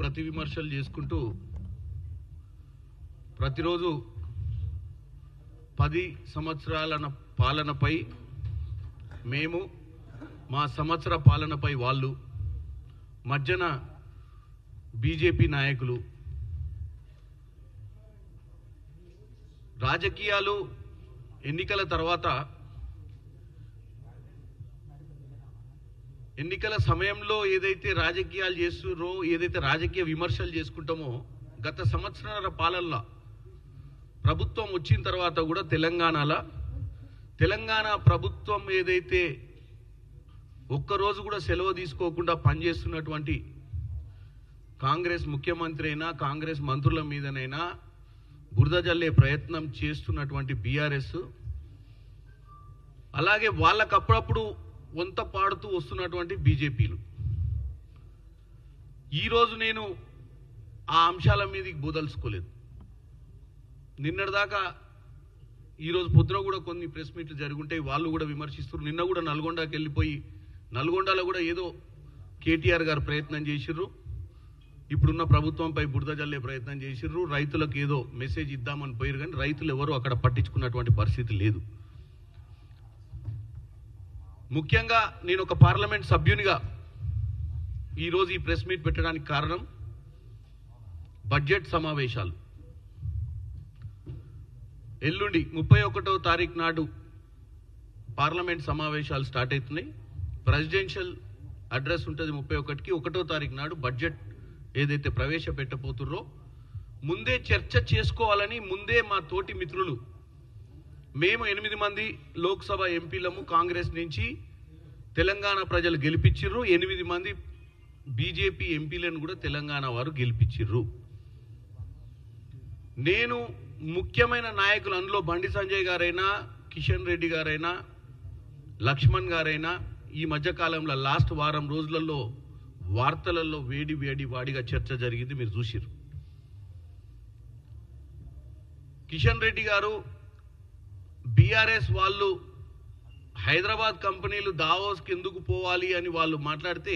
ప్రతి విమర్శలు చేసుకుంటూ ప్రతిరోజు 10 సంవత్సరాల పాలనపై మేము, మా సంవత్సర పాలనపై వాళ్ళు, మధ్యన బీజేపీ నాయకులు, రాజకీయాలు ఎన్నికల తర్వాత ఎన్నికల సమయంలో ఏదైతే రాజకీయాలు చేస్తున్నారో, ఏదైతే రాజకీయ విమర్శలు చేసుకుంటామో, గత సంవత్సరాల పాలనలో ప్రభుత్వం వచ్చిన తర్వాత కూడా తెలంగాణ ప్రభుత్వం ఏదైతే ఒక్కరోజు కూడా సెలవు తీసుకోకుండా పనిచేస్తున్నటువంటి కాంగ్రెస్ ముఖ్యమంత్రి అయినా, కాంగ్రెస్ మంత్రుల మీదనైనా బురద జల్లే ప్రయత్నం చేస్తున్నటువంటి బీఆర్ఎస్, అలాగే వాళ్ళకు అప్పుడప్పుడు వంత పాడుతూ వస్తున్నటువంటి బీజేపీలు. ఈరోజు నేను ఆ అంశాల మీదకి బోదలుచుకోలేదు. నిన్నటిదాకా ఈరోజు పొద్దున కూడా కొన్ని ప్రెస్ మీట్లు జరుగుంటాయి, వాళ్ళు కూడా విమర్శిస్తారు. నిన్న కూడా నల్గొండకి వెళ్ళిపోయి నల్గొండలో కూడా ఏదో కేటీఆర్ గారు ప్రయత్నం చేసిర్రు, ఇప్పుడున్న ప్రభుత్వంపై బురద జల్లే ప్రయత్నం చేసిర్రు, రైతులకు ఏదో మెసేజ్ ఇద్దామని పోయారు, కానీ రైతులు ఎవరు అక్కడ పట్టించుకున్నటువంటి పరిస్థితి లేదు. ముఖ్యంగా నేను ఒక పార్లమెంట్ సభ్యునిగా ఈరోజు ఈ ప్రెస్ మీట్ పెట్టడానికి కారణం బడ్జెట్ సమావేశాలు. ఎల్లుండి 31వ తారీఖు నాడు పార్లమెంట్ సమావేశాలు స్టార్ట్ అవుతున్నాయి. ప్రెసిడెన్షియల్ అడ్రస్ ఉంటుంది 31కి. 1వ తారీఖు నాడు బడ్జెట్ ఏదైతే ప్రవేశపెట్టబోతుర్రో ముందే చర్చ చేసుకోవాలని ముందే మా తోటి మిత్రులు, మేము 8 మంది లోక్సభ ఎంపీలము కాంగ్రెస్ నుంచి తెలంగాణ ప్రజలు గెలిపించిర్రు, 8 మంది బీజేపీ ఎంపీలను కూడా తెలంగాణ వారు గెలిపించిర్రు. నేను ముఖ్యమైన నాయకులు, అందులో బండి సంజయ్ గారైనా, కిషన్ రెడ్డి గారైనా, లక్ష్మణ్ గారైనా ఈ మధ్యకాలంలో లాస్ట్ వారం రోజులలో వార్తలలో వాడిగా చర్చ జరిగింది, మీరు చూసిర్రు. కిషన్ రెడ్డి గారు బీఆర్ఎస్ వాళ్ళు హైదరాబాద్ కంపెనీలు దావోస్కి ఎందుకు పోవాలి అని వాళ్ళు మాట్లాడితే,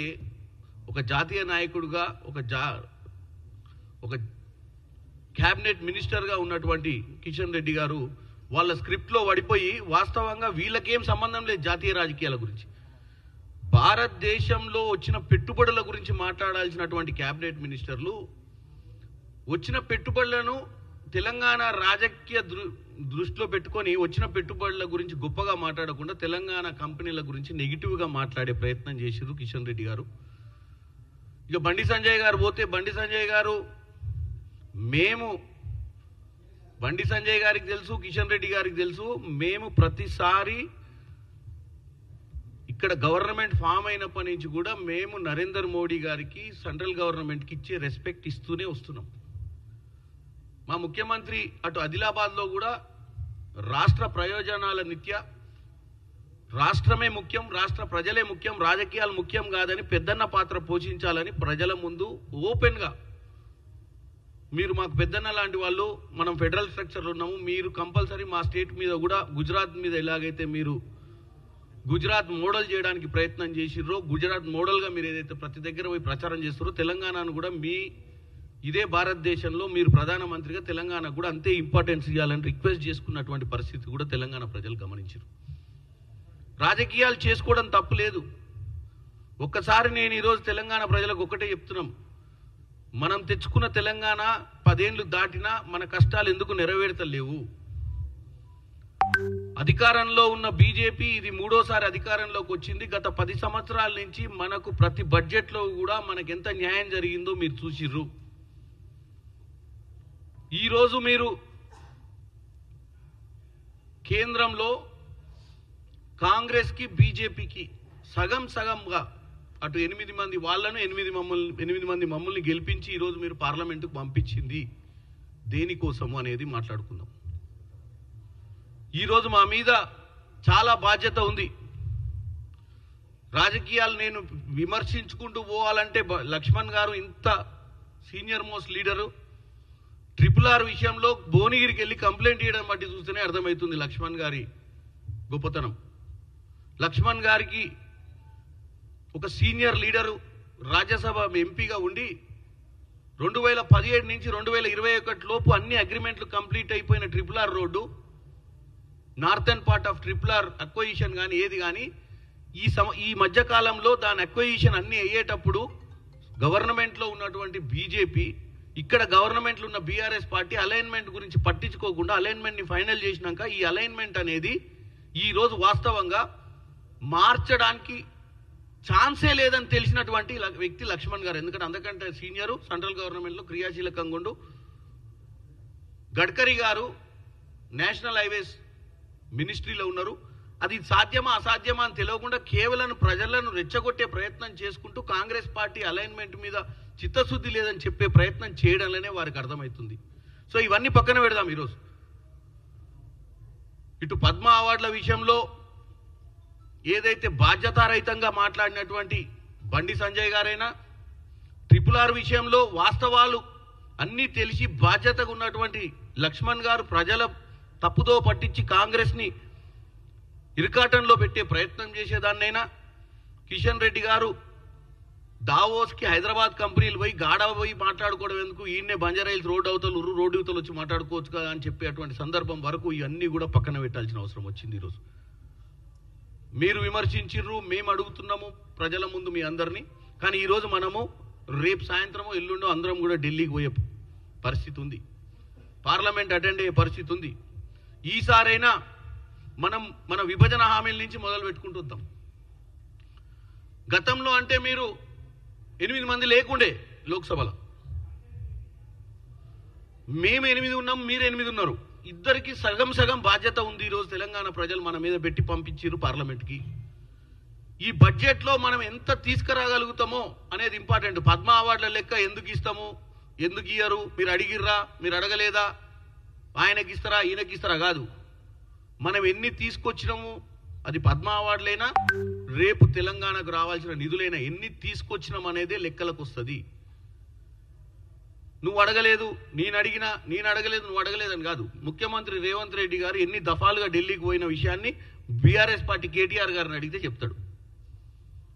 ఒక జాతీయ నాయకుడుగా ఒక క్యాబినెట్ మినిస్టర్గా ఉన్నటువంటి కిషన్ రెడ్డి గారు వాళ్ళ స్క్రిప్ట్లో పడిపోయి, వాస్తవంగా వీళ్ళకేం సంబంధం లేదు జాతీయ రాజకీయాల గురించి, భారతదేశంలో వచ్చిన పెట్టుబడుల గురించి మాట్లాడాల్సినటువంటి క్యాబినెట్ మినిస్టర్లు వచ్చిన పెట్టుబడులను తెలంగాణ రాజకీయ దృష్టిలో పెట్టుకొని వచ్చిన పెట్టుబడుల గురించి గొప్పగా మాట్లాడకుండా తెలంగాణ కంపెనీల గురించి నెగిటివ్గా మాట్లాడే ప్రయత్నం చేశారు కిషన్ రెడ్డి గారు. ఇక బండి సంజయ్ గారు పోతే, బండి సంజయ్ గారికి తెలుసు, కిషన్ రెడ్డి గారికి తెలుసు, మేము ప్రతిసారి ఇక్కడ గవర్నమెంట్ ఫామ్ అయినప్పటి నుంచి కూడా మేము నరేంద్ర మోడీ గారికి, సెంట్రల్ గవర్నమెంట్కి ఇచ్చే రెస్పెక్ట్ ఇస్తూనే వస్తున్నాం. మా ముఖ్యమంత్రి అటు ఆదిలాబాద్లో కూడా రాష్ట్ర ప్రయోజనాల నిత్య రాష్ట్రమే ముఖ్యం, రాష్ట్ర ప్రజలే ముఖ్యం, రాజకీయాలు ముఖ్యం కాదని పెద్దన్న పాత్ర పోషించాలని ప్రజల ముందు ఓపెన్గా, మీరు మాకు పెద్దన్న లాంటి వాళ్ళు, మనం ఫెడరల్ స్ట్రక్చర్లో ఉన్నాము, మీరు కంపల్సరీ మా స్టేట్ మీద కూడా గుజరాత్ మీద ఎలాగైతే మీరు గుజరాత్ మోడల్ చేయడానికి ప్రయత్నం చేసిర్రో, గుజరాత్ మోడల్గా మీరు ఏదైతే ప్రతి దగ్గర పోయి ప్రచారం చేస్తారో, తెలంగాణను కూడా ఇదే భారతదేశంలో మీరు ప్రధానమంత్రిగా తెలంగాణకు కూడా అంతే ఇంపార్టెన్స్ ఇవ్వాలని రిక్వెస్ట్ చేసుకున్నటువంటి పరిస్థితి కూడా తెలంగాణ ప్రజలు గమనించారు. రాజకీయాలు చేసుకోవడం తప్పు లేదు. ఒక్కసారి నేను ఈరోజు తెలంగాణ ప్రజలకు ఒకటే చెప్తున్నాం, మనం తెచ్చుకున్న తెలంగాణ 10 ఏళ్ళు దాటినా మన కష్టాలు ఎందుకు నెరవేర్తలేవు. అధికారంలో ఉన్న బీజేపీ ఇది 3వసారి అధికారంలోకి వచ్చింది. గత 10 సంవత్సరాల నుంచి మనకు ప్రతి బడ్జెట్లో కూడా మనకు ఎంత న్యాయం జరిగిందో మీరు చూసిర్రు. ఈరోజు మీరు కేంద్రంలో కాంగ్రెస్కి బీజేపీకి సగంగా అటు 8 మంది వాళ్ళను 8 మంది మమ్మల్ని గెలిపించి ఈరోజు మీరు పార్లమెంటుకు పంపించింది దేనికోసము అనేది మాట్లాడుకుందాం. ఈరోజు మా మీద చాలా బాధ్యత ఉంది. రాజకీయాలు నేను విమర్శించుకుంటూ పోవాలంటే లక్ష్మణ్ గారు ఇంత సీనియర్ మోస్ట్ లీడరు, RRR విషయంలో భువనగిరికి వెళ్ళి కంప్లైంట్ చేయడం బట్టి చూస్తేనే అర్థమవుతుంది లక్ష్మణ్ గారి గొప్పతనం. లక్ష్మణ్ గారికి ఒక సీనియర్ లీడరు రాజ్యసభ ఎంపీగా ఉండి 2017 నుంచి 2021 లోపు అన్ని అగ్రిమెంట్లు కంప్లీట్ అయిపోయిన RRR road, northern part of RRR acquisition కానీ ఏది కానీ ఈ మధ్య కాలంలో దాని అక్వజిషన్ అన్ని అయ్యేటప్పుడు గవర్నమెంట్లో ఉన్నటువంటి బీజేపీ, ఇక్కడ గవర్నమెంట్లో ఉన్న బీఆర్ఎస్ పార్టీ అలైన్మెంట్ గురించి పట్టించుకోకుండా అలైన్మెంట్ని ఫైనల్ చేసినాక ఈ అలైన్మెంట్ అనేది ఈరోజు వాస్తవంగా మార్చడానికి ఛాన్సే లేదని తెలిసినటువంటి వ్యక్తి లక్ష్మణ్ గారు. ఎందుకంటే అందుకంటే సీనియరు, సెంట్రల్ గవర్నమెంట్లో క్రియాశీలకంగా ఉండు. గడ్కరీ గారు నేషనల్ హైవేస్ మినిస్ట్రీలో ఉన్నారు. అది సాధ్యమా అసాధ్యమా అని తెలియకుండా కేవలం ప్రజలను రెచ్చగొట్టే ప్రయత్నం చేసుకుంటూ కాంగ్రెస్ పార్టీ అలైన్మెంట్ మీద చిత్తశుద్ధి లేదని చెప్పే ప్రయత్నం చేయడంలోనే వారికి అర్థమవుతుంది. సో ఇవన్నీ పక్కన పెడదాం. ఈరోజు ఇటు పద్మ అవార్డుల విషయంలో ఏదైతే బాధ్యతారహితంగా మాట్లాడినటువంటి బండి సంజయ్ గారైనా, RRR విషయంలో వాస్తవాలు అన్నీ తెలిసి బాధ్యతగా ఉన్నటువంటి లక్ష్మణ్ గారు ప్రజల తప్పుదో పట్టించి కాంగ్రెస్ని ఇరకాటంలో పెట్టే ప్రయత్నం చేసేదాన్నైనా, కిషన్ రెడ్డి గారు దావోస్కి హైదరాబాద్ కంపెనీలు పోయి గాఢ పోయి మాట్లాడుకోవడం ఎందుకు, ఈయన్నే బంజారాయిల్స్ రోడ్డు అవతలు వచ్చి మాట్లాడుకోవచ్చు కదా అని చెప్పేటువంటి సందర్భం వరకు ఇవన్నీ కూడా పక్కన పెట్టాల్సిన అవసరం వచ్చింది. ఈరోజు మీరు విమర్శించిర్రు, మేము అడుగుతున్నాము ప్రజల ముందు మీ అందరినీ. కానీ ఈరోజు మనము రేపు సాయంత్రమో ఎల్లుండో అందరం కూడా ఢిల్లీకి పోయే పరిస్థితి ఉంది, పార్లమెంట్ అటెండ్ అయ్యే పరిస్థితి ఉంది. ఈసారైనా మనం మన విభజన హామీల నుంచి మొదలు పెట్టుకుంటూ వద్దాం. గతంలో అంటే మీరు 8 మంది లేకుండే లోక్సభలో, మేము 8 ఉన్నాం, మీరు 8 ఉన్నారు. ఇద్దరికి సగం సగం బాధ్యత ఉంది. ఈరోజు తెలంగాణ ప్రజలు మన మీద పెట్టి పంపించారు పార్లమెంట్కి. ఈ బడ్జెట్లో మనం ఎంత తీసుకురాగలుగుతామో అనేది ఇంపార్టెంట్. పద్మ అవార్డుల లెక్క ఎందుకు ఇస్తాము, ఎందుకు ఇయ్యరు, మీరు అడిగిర్రా, మీరు అడగలేదా, ఆయనకి ఇస్తారా ఈయనకి ఇస్తారా కాదు. మనం ఎన్ని తీసుకొచ్చినాము, అది పద్మ అవార్డులైనా రేపు తెలంగాణకు రావాల్సిన నిధులైనా ఎన్ని తీసుకొచ్చినాం అనేదే లెక్కలకు వస్తుంది. నువ్వు అడగలేదు, నేను అడగలేదు, నువ్వు అడగలేదని కాదు. ముఖ్యమంత్రి రేవంత్ రెడ్డి గారు ఎన్ని దఫాలుగా ఢిల్లీకి పోయిన విషయాన్ని బీఆర్ఎస్ పార్టీ కేటీఆర్ గారిని అడిగితే చెప్తాడు,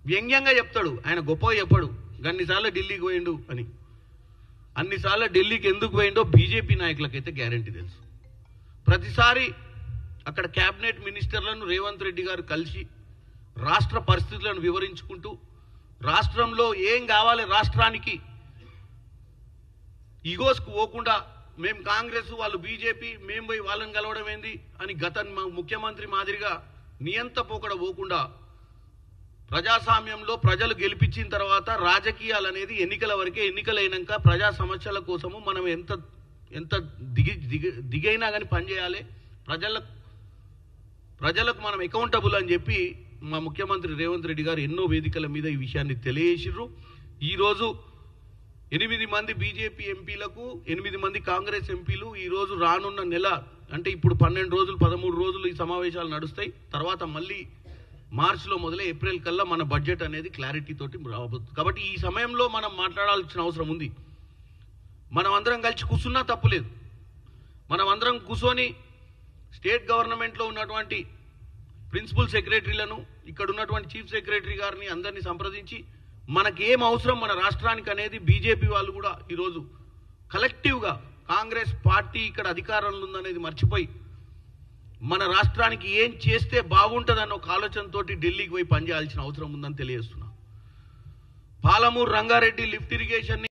వ్యంగ్యంగా చెప్తాడు. ఆయన గొప్పగా చెప్పాడు అన్నిసార్లు ఢిల్లీకి పోయిండు అని. అన్నిసార్లు ఢిల్లీకి ఎందుకు పోయిండో బీజేపీ నాయకులకైతే గ్యారంటీ తెలుసు. ప్రతిసారి అక్కడ క్యాబినెట్ మినిస్టర్లను రేవంత్ రెడ్డి గారు కలిసి రాష్ట్ర పరిస్థితులను వివరించుకుంటూ, రాష్ట్రంలో ఏం కావాలి రాష్ట్రానికి, ఈగోస్కు పోకుండా మేము కాంగ్రెస్ వాళ్ళు బీజేపీ మేము పోయి వాళ్ళని కలవడం ఏంది అని ముఖ్యమంత్రి మాదిరిగా నియంత పోకడ పోకుండా, ప్రజాస్వామ్యంలో ప్రజలు గెలిపించిన తర్వాత రాజకీయాలు అనేది ఎన్నికల వరకే, ఎన్నికలైనాక ప్రజా సమస్యల కోసము మనం ఎంత దిగైనా కానీ పనిచేయాలి, ప్రజలకు మనం అకౌంటబుల్ అని చెప్పి మా ముఖ్యమంత్రి రేవంత్ రెడ్డి గారు ఎన్నో వేదికల మీద ఈ విషయాన్ని తెలియజేసిర్రు. ఈరోజు 8 మంది బీజేపీ ఎంపీలకు 8 మంది కాంగ్రెస్ ఎంపీలు ఈరోజు రానున్న నెల అంటే ఇప్పుడు 12 రోజులు 13 రోజులు ఈ సమావేశాలు నడుస్తాయి. తర్వాత మళ్ళీ మార్చిలో మొదలై ఏప్రిల్ కల్లా మన బడ్జెట్ అనేది క్లారిటీ తోటి రాబోతుంది. కాబట్టి ఈ సమయంలో మనం మాట్లాడాల్సిన అవసరం ఉంది. మనం అందరం కలిసి కూర్చున్నా తప్పులేదు. మనం అందరం కూర్చొని స్టేట్ గవర్నమెంట్లో ఉన్నటువంటి ప్రిన్సిపల్ సెక్రటరీలను, ఇక్కడ ఉన్నటువంటి చీఫ్ సెక్రటరీ గారిని అందరినీ సంప్రదించి మనకి ఏం అవసరం మన రాష్ట్రానికి అనేది బీజేపీ వాళ్ళు కూడా ఈరోజు కలెక్టివ్గా కాంగ్రెస్ పార్టీ ఇక్కడ అధికారంలో ఉందనేది మర్చిపోయి మన రాష్ట్రానికి ఏం చేస్తే బాగుంటుందన్న ఒక ఆలోచనతో ఢిల్లీకి పోయి పనిచేయాల్సిన అవసరం ఉందని తెలియజేస్తున్నా. Palamuru Rangareddy lift irrigation